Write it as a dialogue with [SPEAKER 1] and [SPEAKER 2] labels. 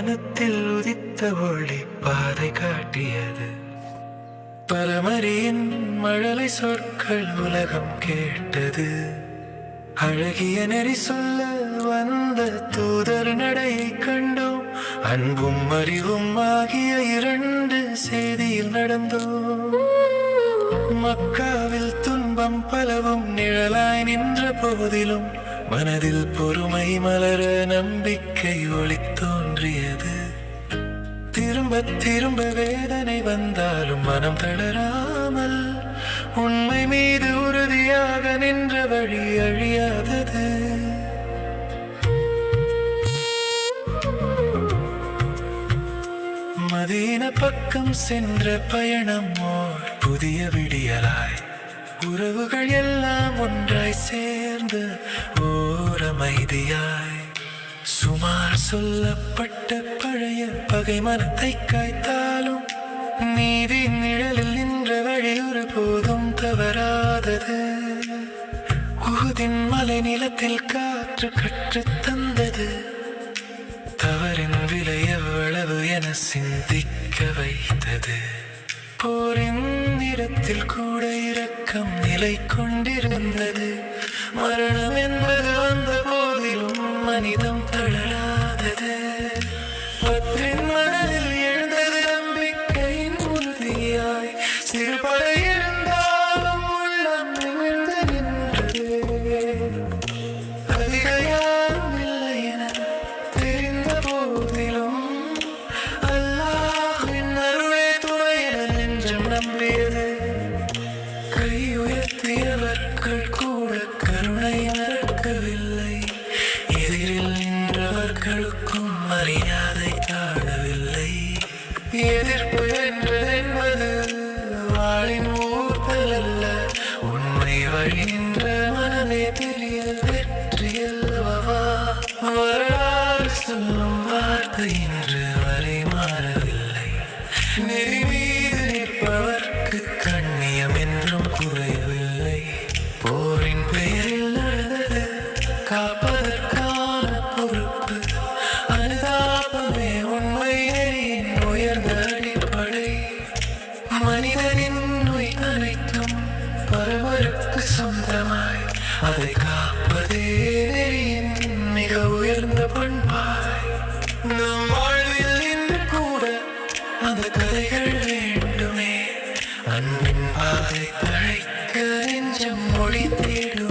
[SPEAKER 1] வானத்தில் உதித்த ஒளி பாதை காட்டியது. பரமரியின் மழலை சொற்கள் உலகம் கேட்டது. அழகிய நெறி சொல்ல வந்த தூதர் நடையை கண்டோம். அன்பும் அறிவும் ஆகிய இரண்டு செய்தியில் நடந்தோம். மக்காவில் துன்பம் பலவும் நிழலாய் நின்ற போதிலும் மனதில் பொறுமை மலர நம்பிக்கை ஒளி தோன்றியது. திரும்ப திரும்ப வேதனை வந்தாலும் மனம் தளராமல் உண்மை மீது உறுதியாக நின்ற வழி அழியாதது. மதீன பக்கம் சென்ற பயணம் ஓர் புதிய விடியலாய், உறவுகள் எல்லாம் ஒன்றாய் சேர்ந்து ஓர் அமைதியாய். சுமார் சொல்லப்பட்ட பழைய பகை மனத்தை காய்த்தாலும் நீதி நிழலில் நின்ற வழி ஒரு போதும் தவறாதது. உஹுதின் மலை நிலத்தில் காற்று கற்றுத் தந்தது. தவறின் விலை எவ்வளவு என சிந்திக்க வைத்தது. போரின் நிறத்தில் கூட இரக்கம் நிலை கொண்டிருந்தது. மரணம் என்பது வந்த போதிலும் மனிதம் தளராதது. பற்றின் மனதில் எழுந்தது நம்பிக்கையின் உறுதியாய். சிறு படை இருந்தாலும் உள்ளம் நிமிர்ந்து நின்றது. அதிகம் இல்லை என தெரிந்த போதிலும் அல்லாஹ்வின் அருளே துணை என நெஞ்சம் நம்பியது. கை உயர்த்தியவர்கள் கூட கருணை மறக்கவில்லை. எதிரில் நின்றவர்களுக்கும் மரியாதை காணவில்லை. எதிர்ப்பு என்பது வாழின் ஊர்த்தல் அல்ல, உண்மை வழி நின்ற மனமே பெரிய வெற்றி அல்லவா. வரலாறு சொல்லும் வார்த்தை இன்று வரை மாறவில்லை. நெறி மீது நிற்பவர்க்கு கண்ணியம் என்றும் குறையவில்லை. போரின் பெயரில் நடந்தது காப்பதற்கான பொறுப்பு. அனுதாபமே உண்மை நெறியின் உயர்ந்த அடிப்படை. மனிதனின் நோய் அனைத்தும் பரவருக்கு சொந்தமாய், அதை காப்பதே நெறியின் மிக உயர்ந்த பண்பாய். நம் வாழ்வில் இன்று கூட அந்த கதைகள் வேண்டுமே. அன்பின் பாதை தழைக்க நெஞ்சம் மொழி தேடும்.